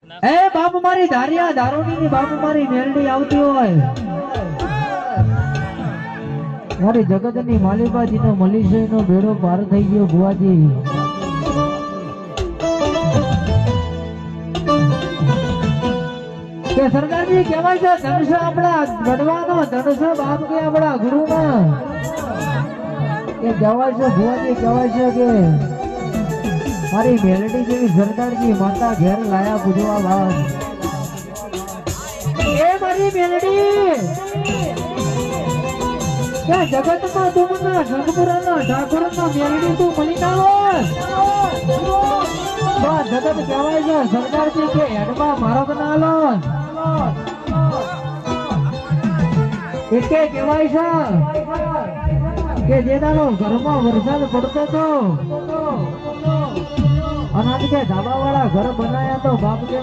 એ બાપ મારી ધારિયા દારૂની ની બાપ મારી મેલડી આવતી હોય મારી જગતની માલિકાજી નો મલીશય નો બેડો પાર થઈ ગયો ભુવાજી કે સરદારજી કહેવાય છે ધનુષ આપણા ગઢવાનો ધનુષ બાપ કે આપણા ગુરુમાં કે કહેવાય છે ભુવાજી કહેવાય છે કે મારી મેલડી જેવી સરદારજી માતા ઘેર લાયા પૂજવા બાદ એ મારી મેલડી કે જગતમાં તુમના જગપુરાના ઠાકોરના મેલડી તું મળી ના હોય જગત કહેવાય છે સરદારજી કે હેડમાં મારો બના લો એટલે કહેવાય છે કે જેનાનો ઘરમાં વરસાદ પડતો હતો અને કે ધાબા વાળા ઘર બનાયા તો બાપ કે